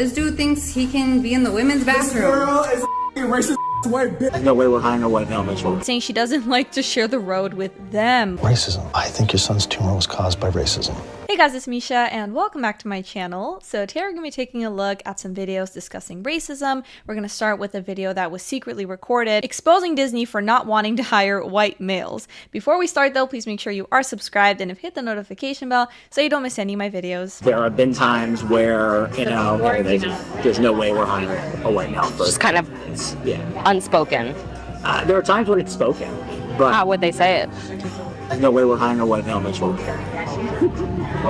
This dude thinks he can be in the women's bathroom. This girl is a racist white bitch. There's no way we're hiring a white male this saying she doesn't like to share the road with them. Racism. I think your son's tumor was caused by racism. Hey guys, it's Misha and welcome back to my channel. So today we're going to be taking a look at some videos discussing racism. We're going to start with a video that was secretly recorded exposing Disney for not wanting to hire white males. Before we start though, please make sure you are subscribed and have hit the notification bell so you don't miss any of my videos. There have been times where, there's no way we're hiring a white male. Just kind of unspoken. There are times when it's spoken, but How would they say it? there's no way we're hiring a white male this role.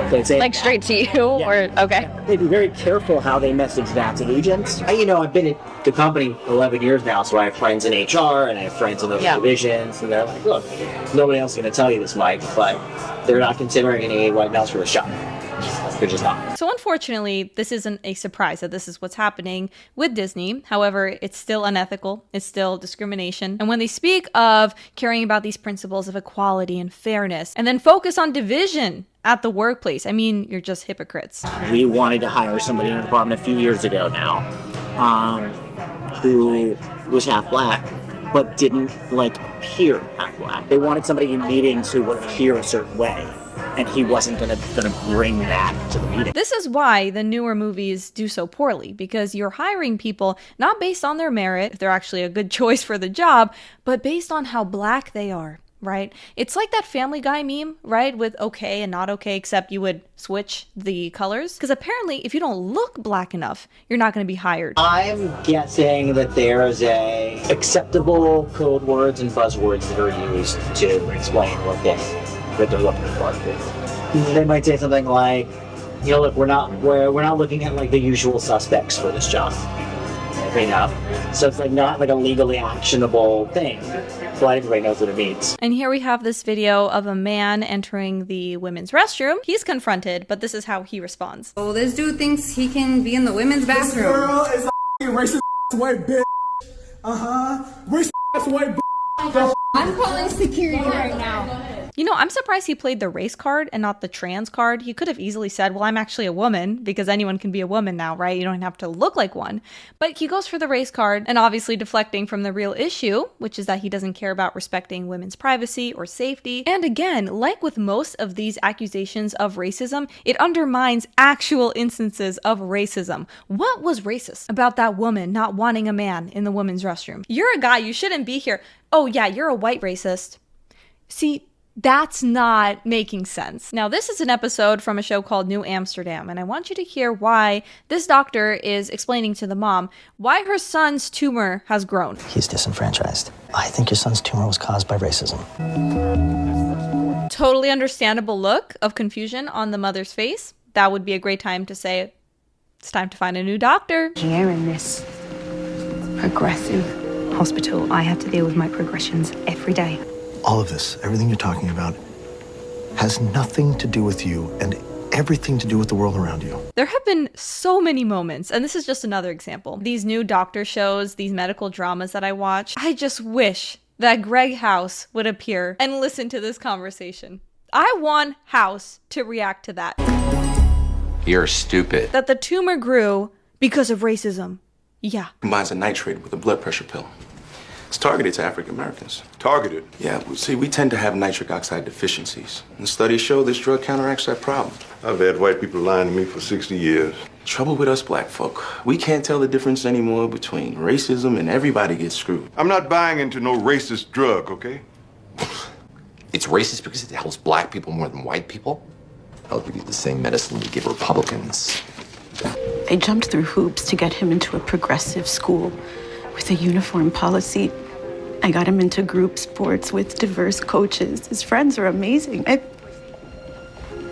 They say Like straight to you, or okay? They'd be very careful how they message that to agents. I've been at the company 11 years now, so I have friends in HR and I have friends in those divisions, and they're like, look, nobody else is going to tell you this, Mike, but they're not considering any white males for the shop. They're just not. So unfortunately, this isn't a surprise that this is what's happening with Disney. However, it's still unethical. It's still discrimination. And when they speak of caring about these principles of equality and fairness, and then focus on division at the workplace, I mean, you're just hypocrites. We wanted to hire somebody in the department a few years ago now, who was half black, but didn't appear half black. They wanted somebody in meetings who would appear a certain way, and he wasn't gonna bring that to the meeting. This is why the newer movies do so poorly, because you're hiring people not based on their merit, if they're actually a good choice for the job, but based on how black they are. Right? It's like that Family Guy meme, right? With okay and not okay, except you would switch the colors. Because apparently, if you don't look black enough, you're not going to be hired. I'm guessing that there's acceptable code words and buzzwords that are used to explain what they're looking for. They might say something like, look, we're not looking at the usual suspects for this job. So it's not a legally actionable thing. But everybody knows what it means. And here we have this video of a man entering the women's restroom. He's confronted, but this is how he responds. Oh, this dude thinks he can be in the women's This bathroom. girl is a racist white bitch. Racist white bitch. I'm calling security right now. I'm surprised he played the race card and not the trans card. He could have easily said, well, I'm actually a woman, because anyone can be a woman now, right? You don't have to look like one. But he goes for the race card, and obviously deflecting from the real issue, which is that he doesn't care about respecting women's privacy or safety. And again, like with most of these accusations of racism, it undermines actual instances of racism. What was racist about that woman not wanting a man in the women's restroom? You're a guy, you shouldn't be here. Oh yeah, you're a white racist. See, that's not making sense. Now, this is an episode from a show called New Amsterdam, and I want you to hear why this doctor is explaining to the mom why her son's tumor has grown. He's disenfranchised. I think your son's tumor was caused by racism. Totally understandable look of confusion on the mother's face. That would be a great time to say, it's time to find a new doctor. Here in this progressive hospital, I have to deal with my progressions every day. All of this, everything you're talking about, has nothing to do with you and everything to do with the world around you. There have been so many moments, and this is just another example. These new doctor shows, these medical dramas that I watch, I just wish that Greg House would appear and listen to this conversation. I want House to react to that. You're stupid. That the tumor grew because of racism. Yeah. Combines a nitrate with a blood pressure pill. It's targeted to African Americans. Targeted? Yeah, well, see, we tend to have nitric oxide deficiencies. And studies show this drug counteracts that problem. I've had white people lying to me for 60 years. Trouble with us black folk, we can't tell the difference anymore between racism and everybody gets screwed. I'm not buying into no racist drug, okay? It's racist because it helps black people more than white people? I'll give you the same medicine we give Republicans. They jumped through hoops to get him into a progressive school with a uniform policy. I got him into group sports with diverse coaches. His friends are amazing.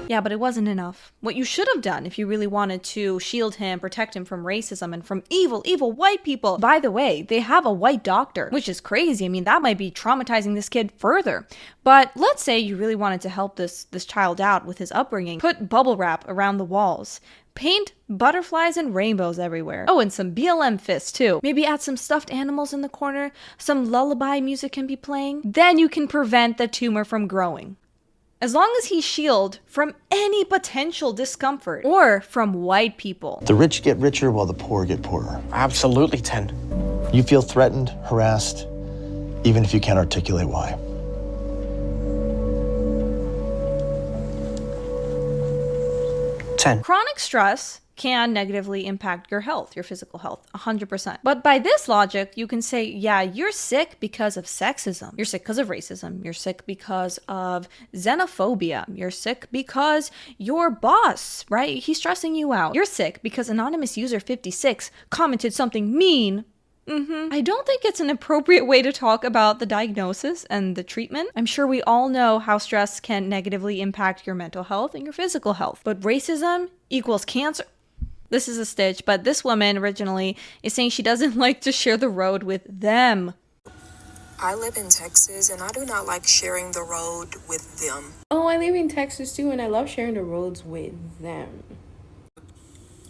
Yeah, but it wasn't enough. What you should have done if you really wanted to shield him, protect him from racism and from evil white people. By the way, they have a white doctor, which is crazy. I mean, that might be traumatizing this kid further. But let's say you really wanted to help this child out with his upbringing. Put bubble wrap around the walls. Paint butterflies and rainbows everywhere. Oh, and some BLM fists too. Maybe add some stuffed animals in the corner. Some lullaby music can be playing. Then you can prevent the tumor from growing. as long as he's shielded from any potential discomfort or from white people. The rich get richer while the poor get poorer. Absolutely 10. You feel threatened, harassed, even if you can't articulate why. Chronic stress can negatively impact your health, your physical health, 100%. But by this logic, you can say, yeah, you're sick because of sexism. You're sick because of racism. You're sick because of xenophobia. You're sick because your boss, right? He's stressing you out. You're sick because anonymous user 56 commented something mean. I don't think it's an appropriate way to talk about the diagnosis and the treatment. I'm sure we all know how stress can negatively impact your mental health and your physical health. But racism equals cancer. This is a stitch, but this woman originally is saying she doesn't like to share the road with them. I live in Texas and I do not like sharing the road with them. Oh, I live in Texas too, and I love sharing the roads with them.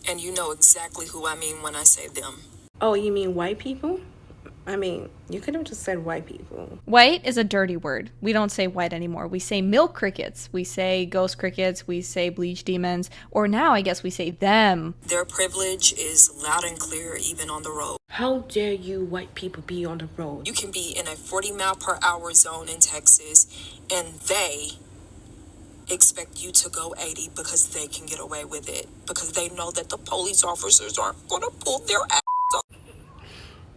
And you know exactly who I mean when I say them. Oh, you mean white people? I mean, you could have just said white people. White is a dirty word. We don't say white anymore. We say milk crickets. We say ghost crickets. We say bleach demons. Or now, I guess we say them. Their privilege is loud and clear even on the road. How dare you white people be on the road? You can be in a 40-mile-per-hour zone in Texas and they expect you to go 80 because they can get away with it. Because they know that the police officers aren't going to pull their ass up.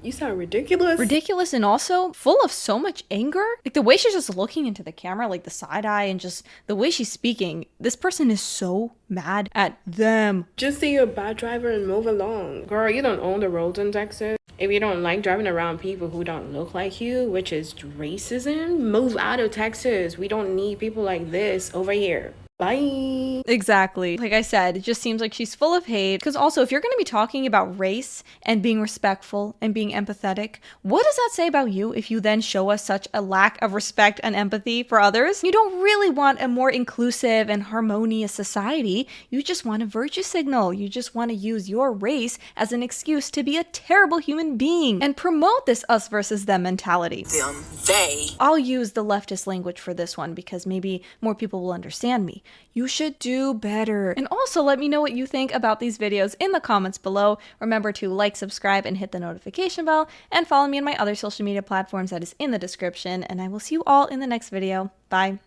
You sound ridiculous. Ridiculous and also full of so much anger. Like the way she's just looking into the camera, like the side eye and just the way she's speaking. This person is so mad at them. Just say you're a bad driver and move along. Girl, you don't own the roads in Texas. If you don't like driving around people who don't look like you, which is racism, move out of Texas. We don't need people like this over here. Bye. Exactly. Like I said, it just seems like she's full of hate. Because also, if you're going to be talking about race and being respectful and being empathetic, what does that say about you if you then show us such a lack of respect and empathy for others? You don't really want a more inclusive and harmonious society. You just want a virtue signal. You just want to use your race as an excuse to be a terrible human being and promote this us versus them mentality. Them, they. I'll use the leftist language for this one because maybe more people will understand me. You should do better. And also let me know what you think about these videos in the comments below. Remember to like, subscribe, and hit the notification bell, and follow me on my other social media platforms that is in the description, and I will see you all in the next video. Bye.